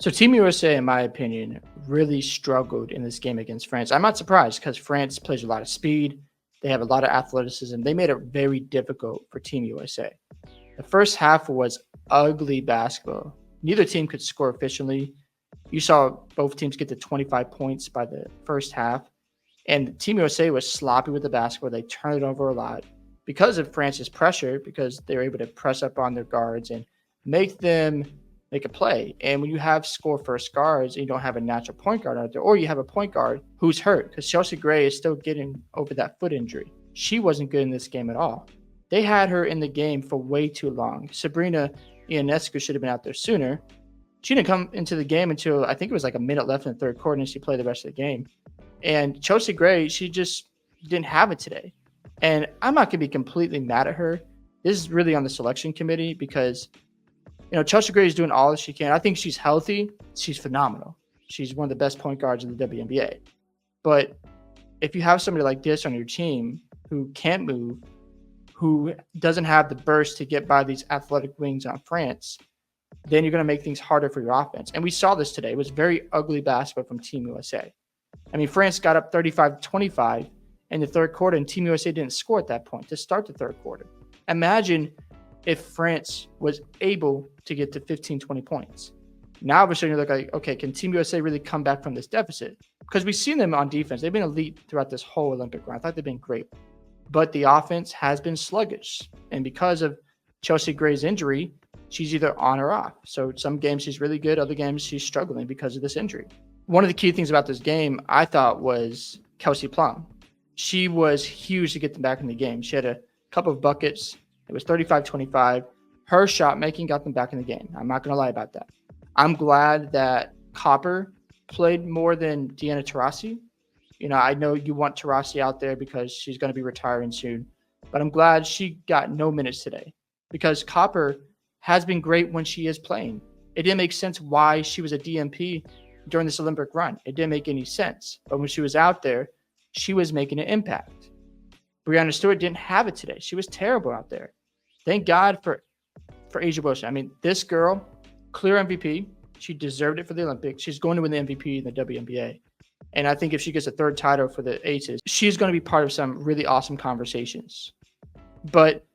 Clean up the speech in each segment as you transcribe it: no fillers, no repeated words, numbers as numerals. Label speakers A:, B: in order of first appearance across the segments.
A: So Team USA, in my opinion, really struggled in this game against France. I'm not surprised because France plays a lot of speed. They have a lot of athleticism. They made it very difficult for Team USA. The first half was ugly basketball. Neither team could score efficiently. You saw both teams get to 25 points by the first half. And Team USA was sloppy with the basketball. They turned it over a lot because of France's pressure, because they were able to press up on their guards and make them make a play. And when you have score first guards and you don't have a natural point guard out there, or you have a point guard who's hurt, because Chelsea Gray is still getting over that foot injury. She wasn't good in this game at all. They had her in the game for way too long. Sabrina Ionescu should have been out there sooner. She didn't come into the game until I think it was like a minute left in the third quarter, and she played the rest of the game. And Chelsea Gray, she just didn't have it today. And I'm not going to be completely mad at her. This is really on the selection committee because, Chelsea Gray is doing all that she can. I think she's healthy. She's phenomenal. She's one of the best point guards in the WNBA. But if you have somebody like this on your team who can't move, who doesn't have the burst to get by these athletic wings on France, then you're going to make things harder for your offense. And we saw this today. It was very ugly basketball from Team USA. I mean, France got up 35-25 in the third quarter, and Team USA didn't score at that point to start the third quarter. Imagine if France was able to get to 15, 20 points. Now, all of a sudden, you look like, okay, can Team USA really come back from this deficit? Because we've seen them on defense. They've been elite throughout this whole Olympic run. I thought they've been great. But the offense has been sluggish. And because of Chelsea Gray's injury, she's either on or off. So some games she's really good. Other games she's struggling because of this injury. One of the key things about this game, I thought, was Kelsey Plum. She was huge to get them back in the game. She had a couple of buckets. It was 35-25. Her shot making got them back in the game. I'm not going to lie about that. I'm glad that Copper played more than Deanna Taurasi. I know you want Taurasi out there because she's going to be retiring soon, but I'm glad she got no minutes today because Copper has been great when she is playing. It didn't make sense why she was a DMP during this Olympic run. It didn't make any sense. But when she was out there, she was making an impact. Breanna Stewart didn't have it today. She was terrible out there. Thank God for A'ja Wilson. I mean, this girl, clear MVP. She deserved it for the Olympics. She's going to win the MVP in the WNBA. And I think if she gets a third title for the Aces, she's going to be part of some really awesome conversations. But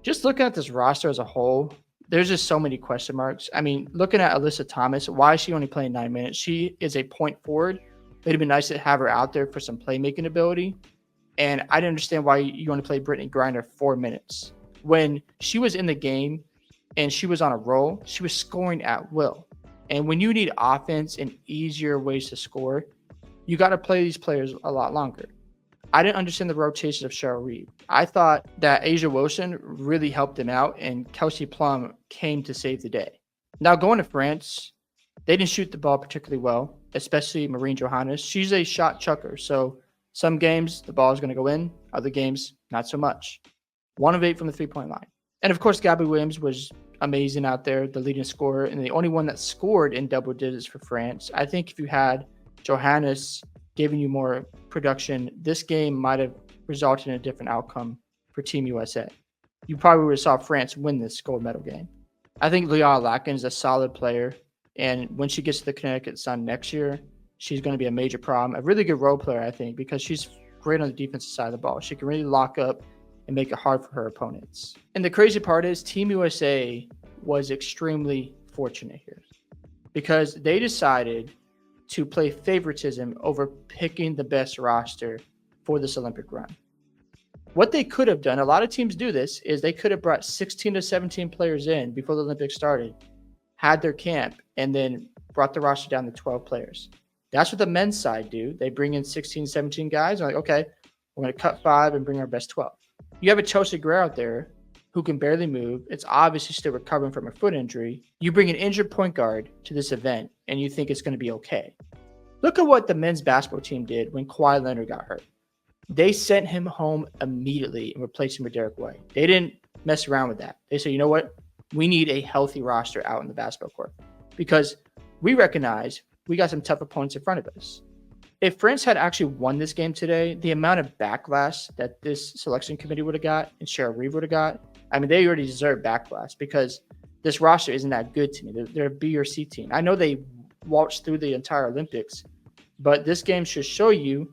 A: just looking at this roster as a whole, there's just so many question marks. I mean, looking at Alyssa Thomas, why is she only playing 9 minutes? She is a point forward. It'd been nice to have her out there for some playmaking ability. And I didn't understand why you want to play Brittany Griner 4 minutes. When she was in the game and she was on a roll, she was scoring at will. And when you need offense and easier ways to score, you got to play these players a lot longer. I didn't understand the rotations of Cheryl Reeve. I thought that A'ja Wilson really helped them out, and Kelsey Plum came to save the day. Now, going to France, they didn't shoot the ball particularly well, especially Marine Johannes. She's a shot chucker, so some games the ball is going to go in, other games not so much. 1 of 8 from the three-point line. And, of course, Gabby Williams was amazing out there, the leading scorer, and the only one that scored in double digits for France. I think if you had Johannes giving you more production, this game might have resulted in a different outcome for Team USA. You probably would have saw France win this gold medal game. I think Leon Latkins is a solid player, and when she gets to the Connecticut Sun next year, she's going to be a major problem. A really good role player, I think, because she's great on the defensive side of the ball. She can really lock up and make it hard for her opponents. And the crazy part is Team USA was extremely fortunate here because they decided to play favoritism over picking the best roster for this Olympic run. What they could have done, a lot of teams do this, is they could have brought 16 to 17 players in before the Olympics started, had their camp, and then brought the roster down to 12 players. That's what the men's side do. They bring in 16, 17 guys. And like, okay, we're going to cut 5 and bring our best 12. You have a Chelsea Gray out there who can barely move. It's obviously still recovering from a foot injury. You bring an injured point guard to this event, and you think it's going to be okay. Look at what the men's basketball team did when Kawhi Leonard got hurt. They sent him home immediately and replaced him with Derek White. They didn't mess around with that. They said, you know what? We need a healthy roster out in the basketball court because we recognize we got some tough opponents in front of us. If France had actually won this game today, the amount of backlash that this selection committee would have got and Cheryl Reeve would have got, I mean, they already deserve backlash because this roster isn't that good to me. They're a B or C team. I know they waltz through the entire Olympics. But this game should show you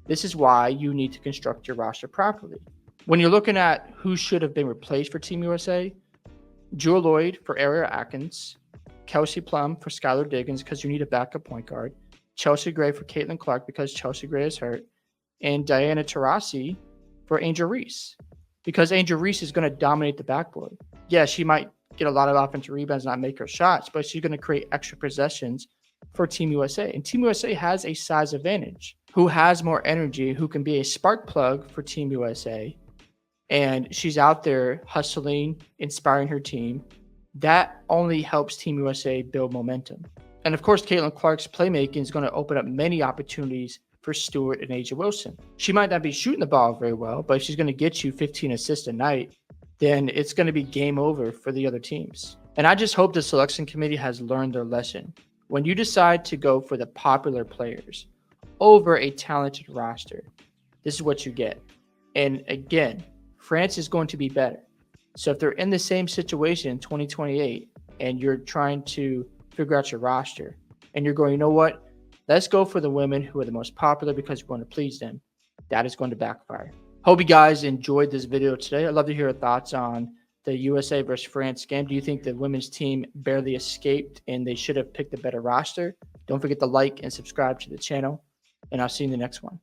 A: this is why you need to construct your roster properly. When you're looking at who should have been replaced for Team USA, Jewel Lloyd for Ariel Atkins, Kelsey Plum for Skylar Diggins because you need a backup point guard, Chelsea Gray for Caitlin Clark because Chelsea Gray is hurt, and Diana Taurasi for Angel Reese because Angel Reese is going to dominate the backboard. Yeah, she might get a lot of offensive rebounds, not make her shots, but she's going to create extra possessions for Team USA. And Team USA has a size advantage. Who has more energy, who can be a spark plug for Team USA, and she's out there hustling, inspiring her team. That only helps Team USA build momentum. And of course, Caitlin Clark's playmaking is going to open up many opportunities for Stewart and Asia Wilson. She might not be shooting the ball very well, but if she's going to get you 15 assists a night, then it's going to be game over for the other teams. And I just hope the selection committee has learned their lesson. When you decide to go for the popular players over a talented roster, this is what you get. And again, France is going to be better. So if they're in the same situation in 2028 and you're trying to figure out your roster and you're going, you know what? Let's go for the women who are the most popular because we want to please them. That is going to backfire. Hope you guys enjoyed this video today. I'd love to hear your thoughts on the USA versus France game. Do you think the women's team barely escaped and they should have picked a better roster? Don't forget to like and subscribe to the channel, and I'll see you in the next one.